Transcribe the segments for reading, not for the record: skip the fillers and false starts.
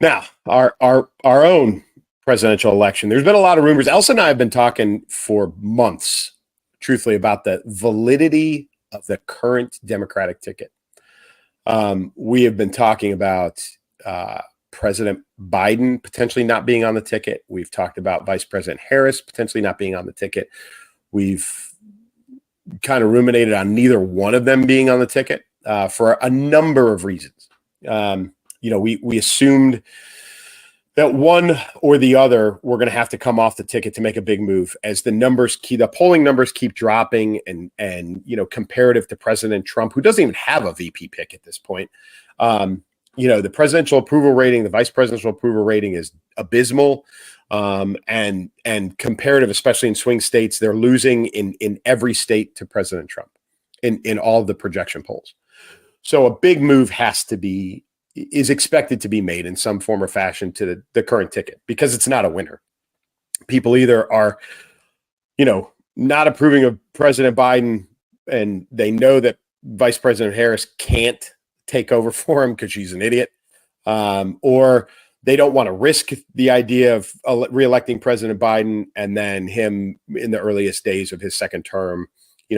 Now, our own presidential election. There's been a lot of rumors. Elsa and I have been talking for months, truthfully, about the validity of the current Democratic ticket. We have been talking about President Biden potentially not being on the ticket. We've talked about Vice President Harris potentially not being on the ticket. We've kind of ruminated on neither one of them being on the ticket for a number of reasons. We assumed that one or the other were going to have to come off the ticket to make a big move as the polling numbers keep dropping and comparative to President Trump, who doesn't even have a VP pick at this point. The presidential approval rating, the vice presidential approval rating is abysmal. And comparative, especially in swing states, they're losing in every state to President Trump in all of the projection polls. So a big move is expected to be made in some form or fashion to the current ticket because it's not a winner. People either are, not approving of President Biden and they know that Vice President Harris can't take over for him because she's an idiot, or they don't want to risk the idea of reelecting President Biden and then him in the earliest days of his second term,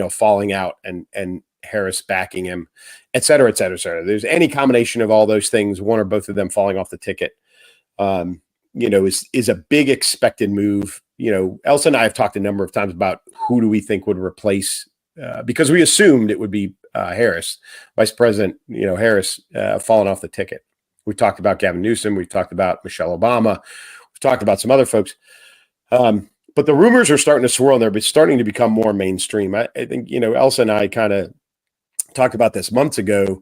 falling out and Harris backing him, et cetera, et cetera, et cetera. There's any combination of all those things, one or both of them falling off the ticket, is a big expected move. Elsa and I have talked a number of times about who do we think would replace, because we assumed it would be Harris, Vice President, Harris falling off the ticket. We talked about Gavin Newsom. We've talked about Michelle Obama. We've talked about some other folks. But the rumors are starting to swirl there, but starting to become more mainstream. I think, Elsa and I kind of talked about this months ago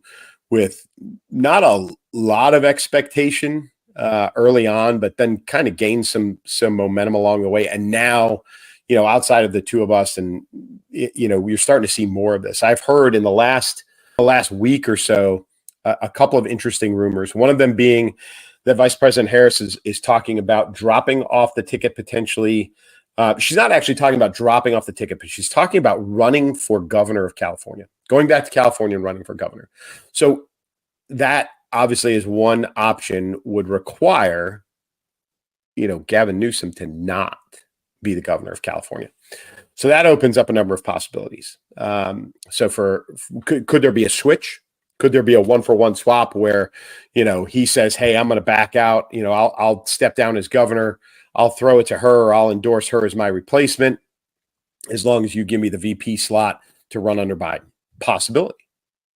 with not a lot of expectation early on, but then kind of gained some momentum along the way. And now, outside of the two of us, and we're starting to see more of this. I've heard in the last week or so a couple of interesting rumors. One of them being that Vice President Harris is talking about dropping off the ticket potentially. She's not actually talking about dropping off the ticket, but she's talking about running for governor of California, going back to California and running for governor. So that obviously is one option, would require, Gavin Newsom to not be the governor of California. So that opens up a number of possibilities. So could there be a switch? Could there be a 1-for-1 swap where, he says, hey, I'm going to back out, I'll step down as governor. I'll throw it to her, or I'll endorse her as my replacement as long as you give me the VP slot to run under Biden. Possibility,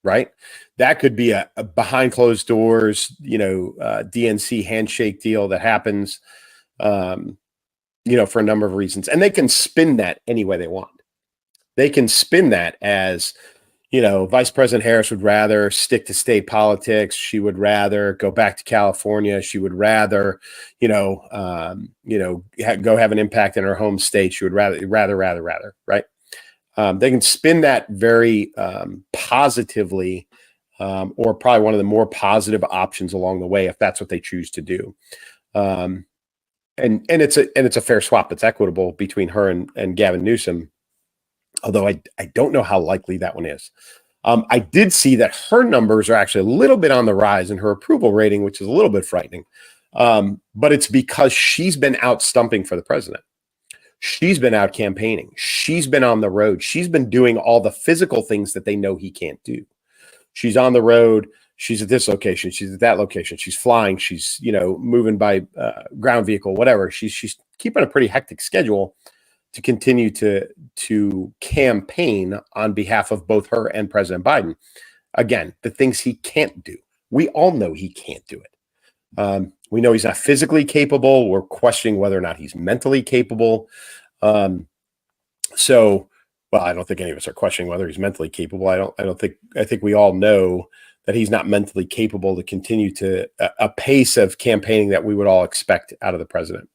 right? That could be a behind closed doors, DNC handshake deal that happens, for a number of reasons. And they can spin that any way they want. They can spin that as, Vice President Harris would rather stick to state politics. She would rather go back to California. She would rather, go have an impact in her home state. She would rather, right? They can spin that very positively, or probably one of the more positive options along the way if that's what they choose to do. And it's a fair swap. It's equitable between her and Gavin Newsom. Although I don't know how likely that one is. I did see that her numbers are actually a little bit on the rise in her approval rating, which is a little bit frightening. But it's because she's been out stumping for the president. She's been out campaigning. She's been on the road. She's been doing all the physical things that they know he can't do. She's on the road. She's at this location. She's at that location. She's flying. She's, moving by ground vehicle, whatever. She's keeping a pretty hectic schedule to continue to campaign on behalf of both her and President Biden. Again, the things he can't do. We all know he can't do it. We know he's not physically capable. We're questioning whether or not he's mentally capable. I don't think any of us are questioning whether he's mentally capable. I think we all know that he's not mentally capable to continue to a pace of campaigning that we would all expect out of the president.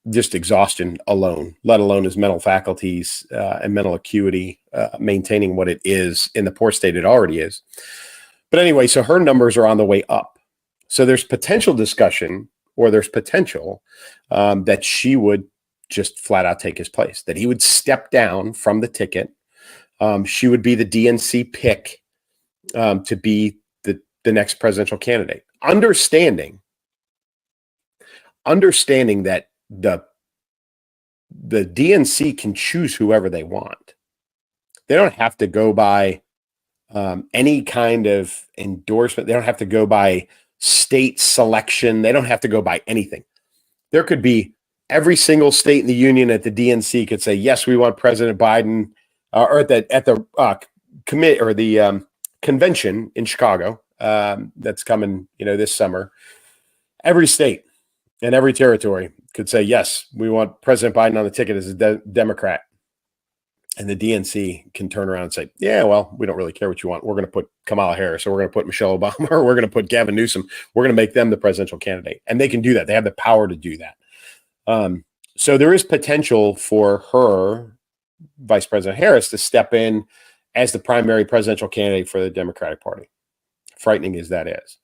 Just exhaustion alone, let alone his mental faculties and mental acuity, maintaining what it is in the poor state it already is. But anyway, so her numbers are on the way up. So there's potential discussion, or there's potential that she would just flat out take his place, that he would step down from the ticket. She would be the DNC pick to be the next presidential candidate. understanding that the DNC can choose whoever they want. They don't have to go by any kind of endorsement. They don't have to go by state selection. They don't have to go by anything. There could be every single state in the union at the DNC could say, yes, we want President Biden, or at the commit or the convention in Chicago that's coming, this summer. Every state and every territory could say, yes, we want President Biden on the ticket as a Democrat. And the DNC can turn around and say, yeah, well, we don't really care what you want. We're going to put Kamala Harris, or we're going to put Michelle Obama, or we're going to put Gavin Newsom. We're going to make them the presidential candidate. And they can do that. They have the power to do that. So there is potential for her, Vice President Harris, to step in as the primary presidential candidate for the Democratic Party. Frightening as that is.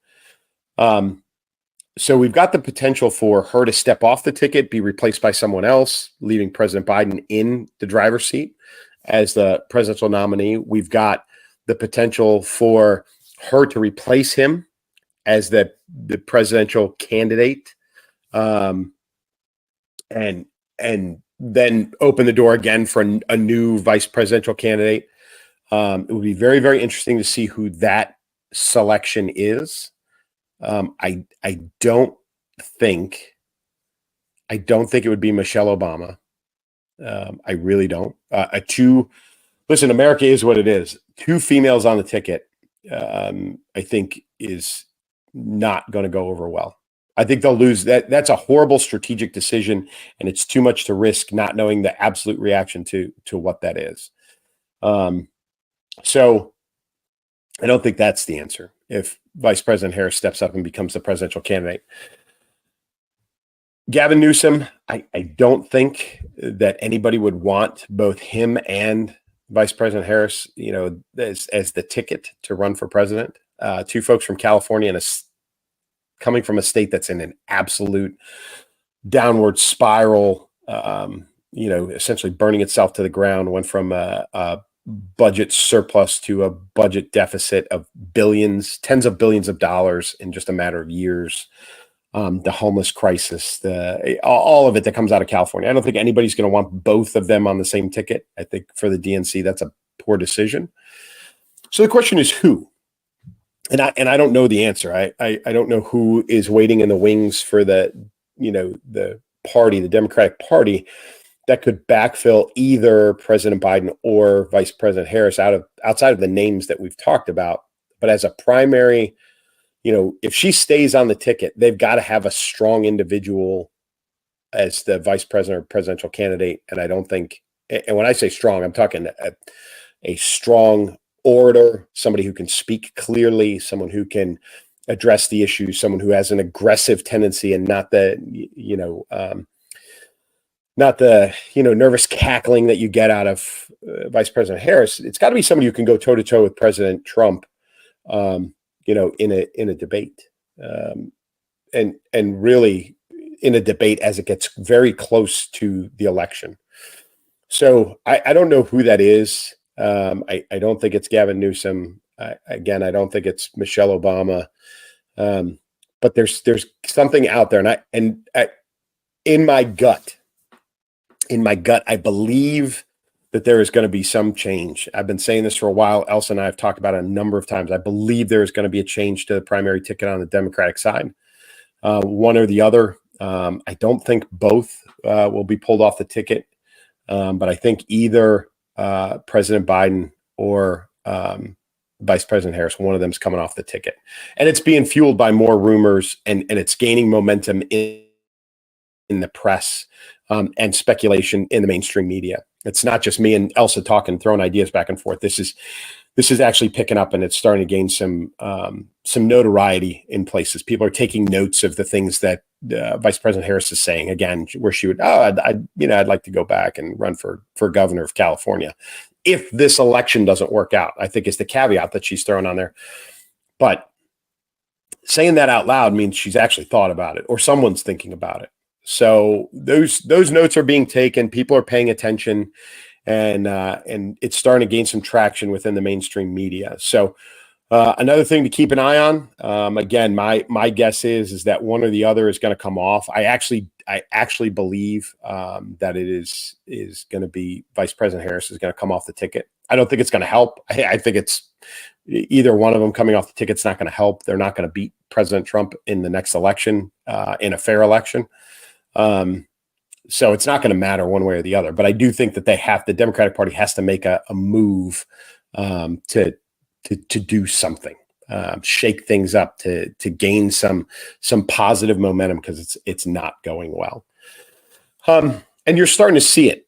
So we've got the potential for her to step off the ticket, be replaced by someone else, leaving President Biden in the driver's seat as the presidential nominee. We've got the potential for her to replace him as the presidential candidate, and then open the door again for a new vice presidential candidate. It would be very, very interesting to see who that selection is. I don't think it would be Michelle Obama. I really don't. Listen, America is what it is. 2 females on the ticket, I think is not going to go over well. I think they'll lose. That's a horrible strategic decision, and it's too much to risk not knowing the absolute reaction to what that is. So I don't think that's the answer if Vice President Harris steps up and becomes the presidential candidate. Gavin Newsom, I don't think that anybody would want both him and Vice President Harris, as the ticket to run for president. 2 folks from California and coming from a state that's in an absolute downward spiral, essentially burning itself to the ground, went from a budget surplus to a budget deficit of billions, tens of billions of dollars in just a matter of years. The homeless crisis, all of it that comes out of California. I don't think anybody's going to want both of them on the same ticket. I think for the DNC, that's a poor decision. So the question is who? And I don't know the answer. I don't know who is waiting in the wings for the party, the Democratic Party, that could backfill either President Biden or Vice President Harris outside of the names that we've talked about. But as a primary, if she stays on the ticket, they've got to have a strong individual as the vice president or presidential candidate. And I don't think, and when I say strong, I'm talking a strong orator, somebody who can speak clearly, someone who can address the issues, someone who has an aggressive tendency and not the nervous cackling that you get out of Vice President Harris. It's got to be somebody who can go toe to toe with President Trump, in a debate, and really in a debate as it gets very close to the election. So I don't know who that is. I don't think it's Gavin Newsom. I don't think it's Michelle Obama. But there's something out there, and in my gut, I believe that there is going to be some change. I've been saying this for a while. Elsa and I have talked about it a number of times. I believe there is going to be a change to the primary ticket on the Democratic side, one or the other. I don't think both will be pulled off the ticket, but I think either President Biden or Vice President Harris, one of them is coming off the ticket. And it's being fueled by more rumors, and it's gaining momentum in the press and speculation in the mainstream media. It's not just me and Elsa talking, throwing ideas back and forth. This is actually picking up, and it's starting to gain some notoriety in places. People are taking notes of the things that Vice President Harris is saying. Again, where she would, I'd like to go back and run for governor of California if this election doesn't work out, I think is the caveat that she's throwing on there. But saying that out loud means she's actually thought about it, or someone's thinking about it. So those notes are being taken. People are paying attention, and it's starting to gain some traction within the mainstream media. So Another thing to keep an eye on. Again, my guess is that one or the other is going to come off. I actually believe that it is going to be Vice President Harris is going to come off the ticket. I don't think it's going to help. I think it's either one of them coming off the ticket's not going to help. They're not going to beat President Trump in the next election, in a fair election. So it's not going to matter one way or the other. But I do think that the Democratic Party has to make a move to do something, shake things up, to gain some positive momentum, because it's not going well. And you're starting to see it.